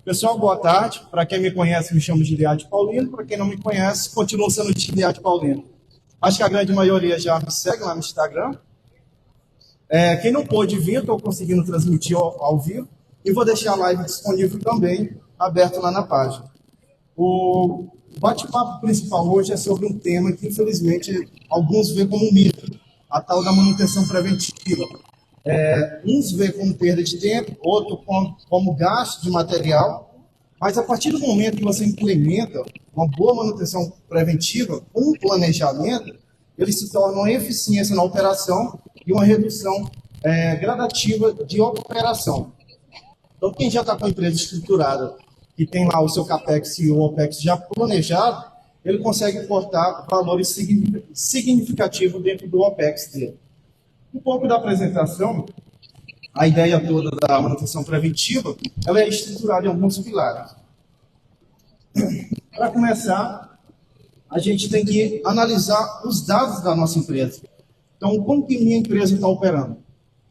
Pessoal, boa tarde. Para quem me conhece, me chamo Giliade Paulino. Para quem não me conhece, continuo sendo Giliade Paulino. Acho que a grande maioria já me segue lá no Instagram. Quem não pôde vir, estou conseguindo transmitir ao vivo. E vou deixar a live disponível também, aberto lá na página. O bate-papo principal hoje é sobre um tema que, infelizmente, alguns veem como um mito, a tal da manutenção preventiva. Uns veem como perda de tempo, outros como gasto de material, mas a partir do momento que você implementa uma boa manutenção preventiva, com um planejamento, ele se torna uma eficiência na operação e uma redução gradativa de operação. Então, quem já está com a empresa estruturada, que tem lá o seu CAPEX e o OPEX já planejado, ele consegue cortar valores significativos dentro do OPEX dele. Um pouco da apresentação, a ideia toda da manutenção preventiva, ela é estruturada em alguns pilares. Para começar, a gente tem que analisar os dados da nossa empresa. Então, como que minha empresa está operando?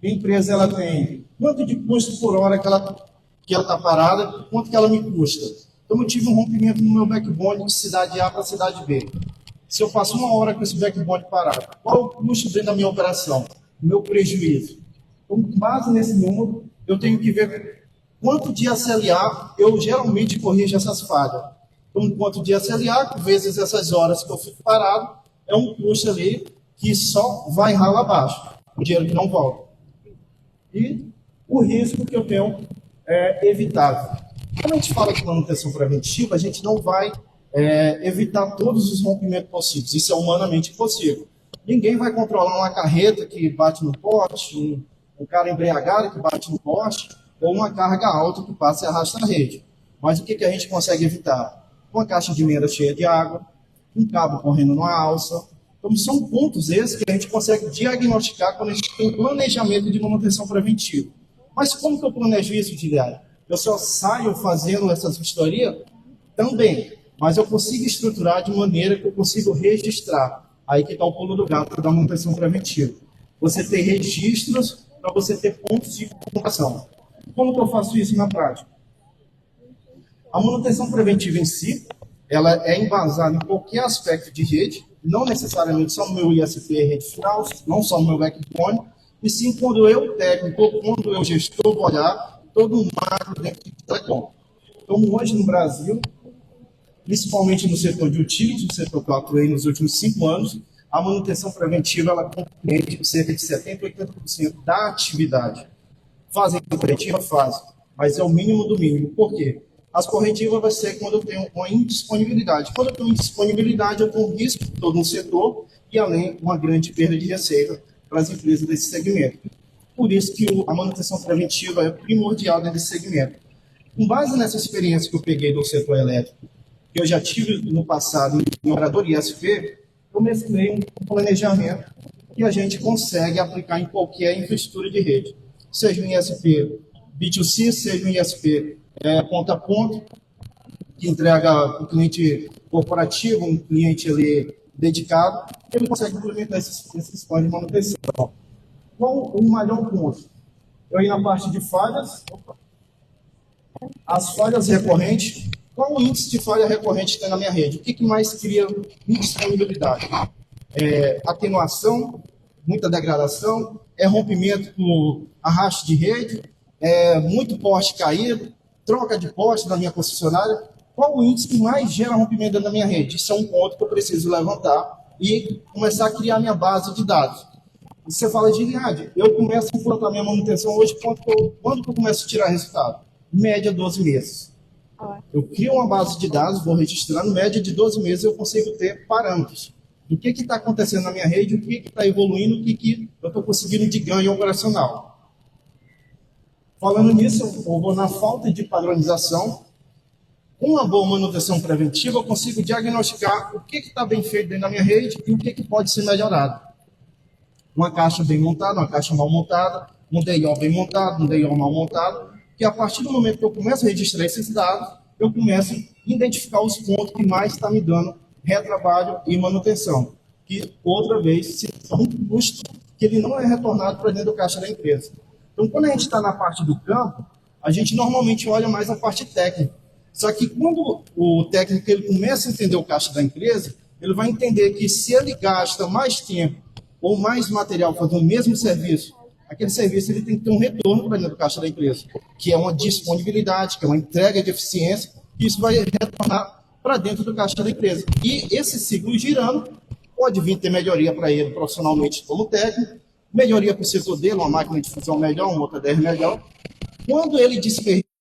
Minha empresa ela tem quanto de custo por hora que ela está parada, quanto que ela me custa. Então, eu tive um rompimento no meu backbone de cidade A para cidade B. Se eu passo uma hora com esse backbone parado, qual é o custo dentro da minha operação? Meu prejuízo. Então, com base nesse número, eu tenho que ver quanto de SLA eu geralmente corrijo essas falhas. Então, quanto de SLA, vezes essas horas que eu fico parado, é um custo ali que só vai rala abaixo, o dinheiro que não volta. E o risco que eu tenho é evitável. Quando a gente fala de manutenção preventiva, a gente não vai evitar todos os rompimentos possíveis. Isso é humanamente impossível. Ninguém vai controlar uma carreta que bate no poste, um cara embriagado que bate no poste, ou uma carga alta que passa e arrasta a rede. Mas o que a gente consegue evitar? Uma caixa de menda cheia de água, um cabo correndo numa alça. Então, são pontos esses que a gente consegue diagnosticar quando a gente tem planejamento de manutenção preventiva. Mas como que eu planejo isso, Giliade? Eu só saio fazendo essas vistorias? Também. Mas eu consigo estruturar de maneira que eu consigo registrar. Aí que está o pulo do gato da manutenção preventiva. Você ter registros para você ter pontos de comparação. Como que eu faço isso na prática? A manutenção preventiva em si, ela é embasada em qualquer aspecto de rede, não necessariamente só no meu ISP rede final, não só no meu backbone, e sim quando eu técnico, quando eu gestor, vou olhar todo um macro dentro de telecom. Então, hoje no Brasil, principalmente no setor de utilities, no setor que eu atuei nos últimos 5 anos, a manutenção preventiva ela compreende cerca de 70% a 80% da atividade. Fazem corretiva? Fazem, mas é o mínimo do mínimo. Por quê? As corretivas vai ser quando eu tenho uma indisponibilidade. Quando eu tenho indisponibilidade, eu tenho um risco todo no setor e, além, uma grande perda de receita para as empresas desse segmento. Por isso que a manutenção preventiva é primordial nesse segmento. Com base nessa experiência que eu peguei do setor elétrico, que eu já tive no passado em operador ISP, eu mesclei um planejamento que a gente consegue aplicar em qualquer infraestrutura de rede. Seja um ISP B2C, seja um ISP ponta a ponta, que entrega para o cliente corporativo, um cliente ali dedicado, ele consegue implementar esses planos de manutenção. Qual o maior ponto? Eu ir na parte de falhas, as falhas recorrentes. Qual o índice de falha recorrente que tem na minha rede? O que mais cria indisponibilidade? Atenuação, muita degradação, rompimento por arrasto de rede, muito poste caído, troca de poste da minha concessionária. Qual o índice que mais gera rompimento da minha rede? Isso é um ponto que eu preciso levantar e começar a criar minha base de dados. Você fala de Giliade, eu começo a implantar minha manutenção hoje, quando que eu começo a tirar resultado? Média 12 meses. Eu crio uma base de dados, vou registrar, no média de 12 meses eu consigo ter parâmetros. Do que está acontecendo na minha rede, o que está evoluindo, o que eu estou conseguindo de ganho operacional. Falando nisso, eu vou na falta de padronização. Com uma boa manutenção preventiva, eu consigo diagnosticar o que está bem feito dentro da minha rede e o que pode ser melhorado. Uma caixa bem montada, uma caixa mal montada, um DIO bem montado, um DIO mal montado, que a partir do momento que eu começo a registrar esses dados, eu começo a identificar os pontos que mais estão me dando retrabalho e manutenção, que outra vez se torna um custo que ele não é retornado para dentro do caixa da empresa. Então, quando a gente está na parte do campo, a gente normalmente olha mais a parte técnica. Só que quando o técnico ele começa a entender o caixa da empresa, ele vai entender que se ele gasta mais tempo ou mais material fazendo o mesmo serviço, aquele serviço ele tem que ter um retorno para dentro do caixa da empresa, que é uma disponibilidade, que é uma entrega de eficiência, e isso vai retornar para dentro do caixa da empresa. E esse ciclo girando pode vir ter melhoria para ele profissionalmente como técnico, melhoria para o setor dele, uma máquina de fusão melhor, uma outra DR melhor. Quando ele desperdiça